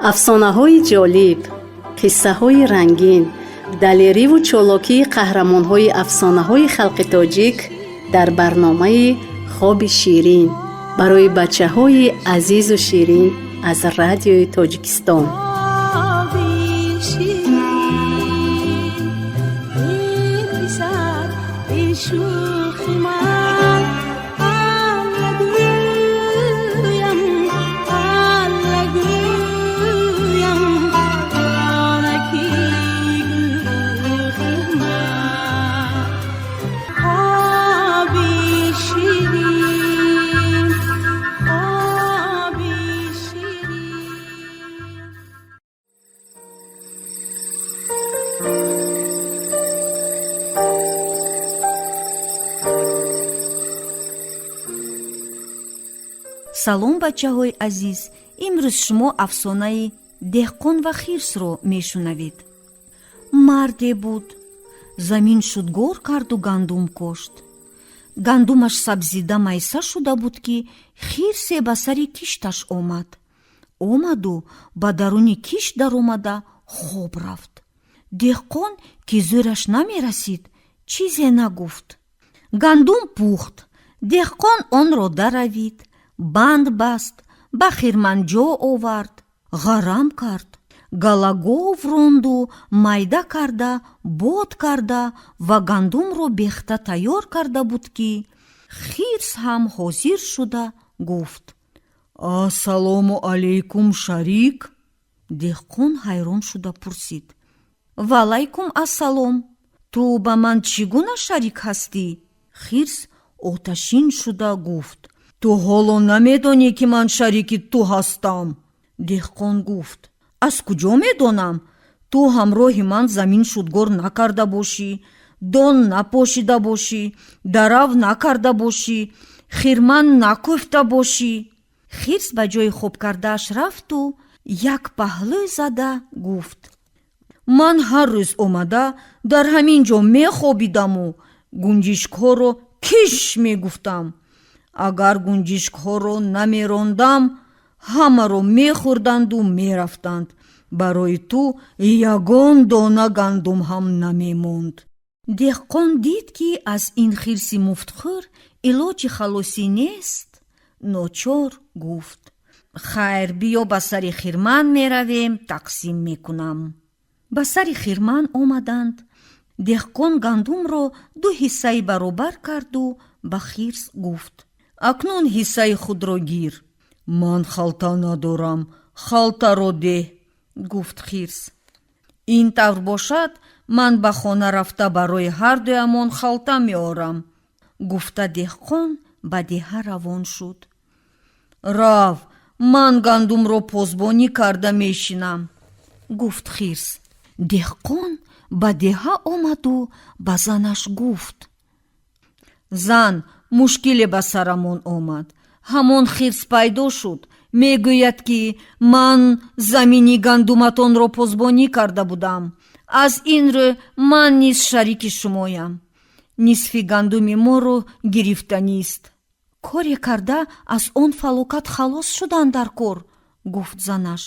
افسانه‌های جالب، قصه‌های رنگین، دلیری و چالاکی قهرمان‌های افسانه‌های خلق تاجیک در برنامه خواب شیرین برای بچه‌های عزیز و شیرین از رادیوی تاجیکستان. салом бачаҳои азиз, имрӯз шумо афсонаи деҳқон ва хирсро мешунавед. марде буд, замин шудгор карду гандум кошт. гандумаш сабзида майса шуда буд ки хирсе ба сари кишташ омаду ба даруни кишт даромада хоб рафт. деҳқон ки зӯраш намерасид, чизе нагуфт. гандум пухт, деҳқон онро даравид, банд баст, ба хирманҷо овард, ғарам кард, галагов ронду майда карда, бод карда ва гандумро бехта тайёр карда буд ки хирс ҳам ҳозир шуда гуфт: ассалому алайкум, шарик. деҳқон ҳайрон шуда пурсид: валайкум ассалом, ту ба ман чӣ гуна шарик ҳастӣ? хирс оташин шуда гуфт: ту ҳоло намедонӣ ки ман шарики ту ҳастам. деҳқон гуфт: аз куҷо медонам? ту ҳамроҳи ман замин шудгор накарда бошӣ, дон напошида бошӣ, дарав накарда бошӣ, хирман накӯфта бошӣ. хирс ба ҷои хоб кардааш рафту як паҳлӯ зада гуфт: ман ҳар рӯз омада дар ҳамин ҷо мехобидаму гунҷишкҳоро киш мегуфтам. агар гунҷишкҳоро намерондам, ҳамаро мехӯрданду мерафтанд. барои ту ягон дона гандум ҳам намемонд. деҳқон дид ки аз ин хирси муфтхӯр илоҷи халосӣ нест. ночор гуфт: хайр, биё ба сари хирман меравем, тақсим мекунам. ба сари хирман омаданд. деҳқон гандумро ду ҳиссаи баробар карду ба хирс гуфт: акнун ҳиссаи худро гир. ман халта надорам, халтаро деҳ, гуфт хирс. ин тавр бошад, ман ба хона рафта барои ҳардуямон халта меорам, гуфта деҳқон ба деҳа равон шуд. рав, ман гандумро позбонӣ карда мешинам, гуфт хирс. деҳқон ба деҳа омаду ба занаш гуфт: зан, мушкиле ба сарамон омад. ҳамон хирс пайдо шуд, мегӯяд ки ман замини гандуматонро позбонӣ карда будам. аз ин рӯ ман низ шарики шумоям. нисфи гандуми моро гирифтанист. коре карда аз он фалокат халос шуданд дар кор, гуфт занаш.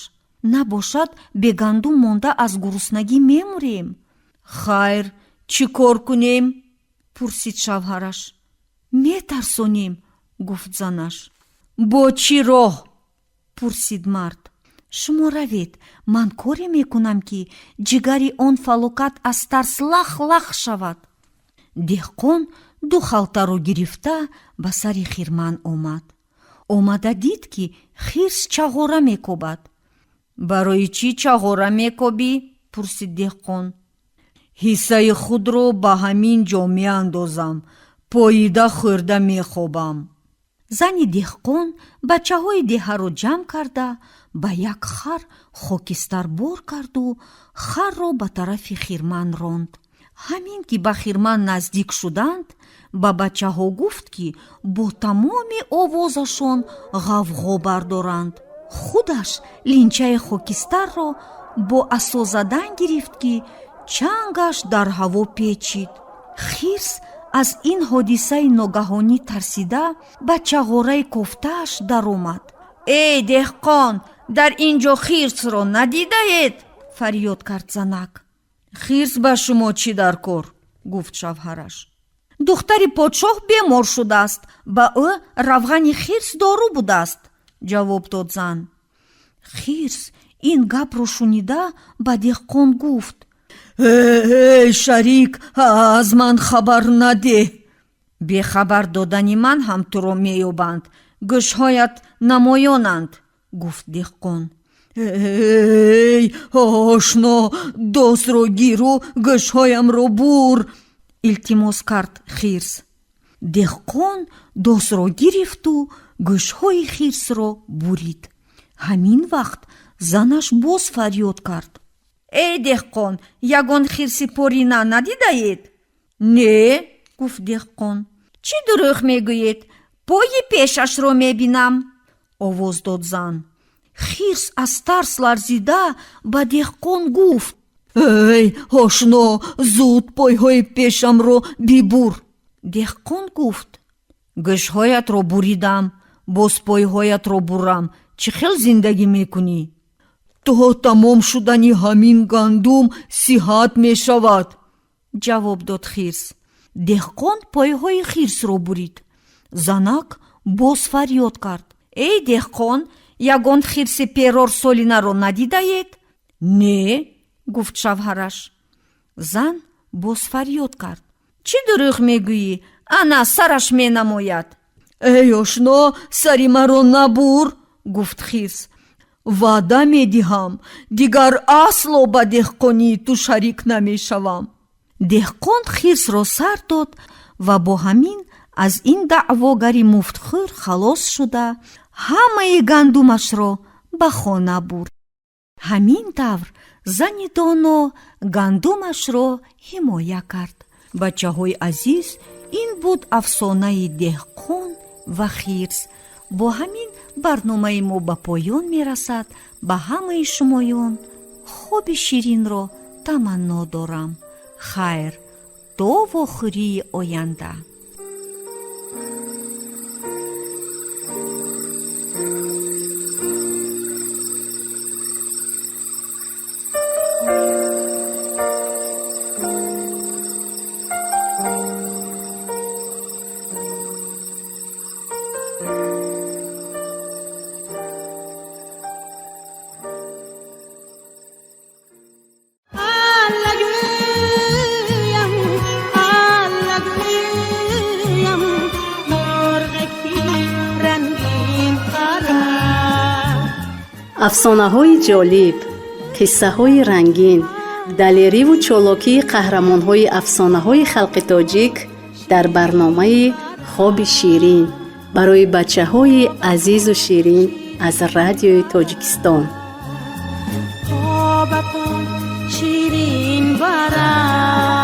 набошад бе гандум монда аз гуруснагӣ мемурем. хайр, чӣ кор кунем? пурсид шавҳараш. метарсонем, гуфт занаш. бо чӣ роҳ? пурсид мард. шумо равед, ман коре мекунам ки ҷигари он фалокат аз тарс лах шавад. деҳқон ду халтаро гирифта ба сари хирман омад. омада дид ки хирс чағора мекобад. барои чӣ чағора мекобӣ? пурсид деҳқон. ҳиссаи худро ба ҳамин ҷо меандозам, поида хӯрда мехобам. зани деҳқон бачаҳои деҳаро ҷамъ карда ба як хар хокистар бор карду харро ба тарафи хирман ронд. ҳамин ки ба хирман наздик шуданд, ба бачаҳо гуфт ки бо тамоми овозашон ғавғо бардоранд. худаш линчаи хокистарро бо асо задан гирифт ки чангаш дар ҳаво печид. хирс аз ин ҳодисаи ногаҳонӣ тарсида ба чағораи кофтааш даромад. эй деҳқон, дар ин ҷо хирсро надидаед? фарёд кард занак. Хирс ба шумо чӣ дар кор? гуфт шавҳараш. духтари подшоҳ бемор шудааст, ба ӯ равғани хирс дору будааст, ҷавоб дод зан. хирс ин гапро шунида ба деҳқон гуфт: эй шарик, аз ман хабар надеҳ. бехабар додани ман ҳам туро меёбанд, гӯшҳоят намоёнанд, гуфт деҳқон. эй ошно, достро гиру гӯшҳоямро бур, илтимос кард хирс. деҳқон достро гирифту гӯшҳои хирсро бурид. ҳамин вақт занаш боз фарёд кард: эй деҳқон, ягон хирси порина надидаед? не, гуфт деҳқон. чӣ дурӯғ мегӯед? пои пешашро мебинам, овоз дод зан. хирс аз тарс ларзида ба деҳқон гуфт: эй ошно, зуд пойҳои пешамро бибур. деҳқон гуфт: гӯшҳоятро буридам, боз пойҳоятро бурам, чӣ хел зиндагӣ мекунӣ? то тамом шудани ҳамин гандум сиҳат мешавад, ҷавоб дод хирс. деҳқон пойҳои хирсро бурид. занак боз фарёд кард: эй деҳқон, ягон хирси перорсолинаро надидаед? не, гуфт шавҳараш. зан боз фарёд кард: чӣ дурӯғ мегӯӣ? ана сараш менамояд. эй ошно, сари маро набур, гуфт хирс. ваъда медиҳам, дигар асло ба деҳқонии ту шарик намешавам. деҳқон хирсро сар дод ва бо ҳамин аз ин даъвогари муфтхӯр халос шуда, ҳамаи гандумашро ба хона бурд. ҳамин тавр зани доно гандумашро ҳимоя кард. бачаҳои азиз, ин буд афсонаи деҳқон ва хирс. бо ҳамин барномаи мо ба поён мерасад. ба ҳамаи шумоён خوبی شیرین رو تمنا دارم. خیر تا وخوری آینده. افسانه‌های جالب، قصه‌های رنگین، دلیری و چالاکی قهرمان‌های افسانه‌های خلق تاجیک در برنامه خواب شیرین برای بچه‌های عزیز و شیرین از رادیوی تاجیکستان. خواب شیرین برای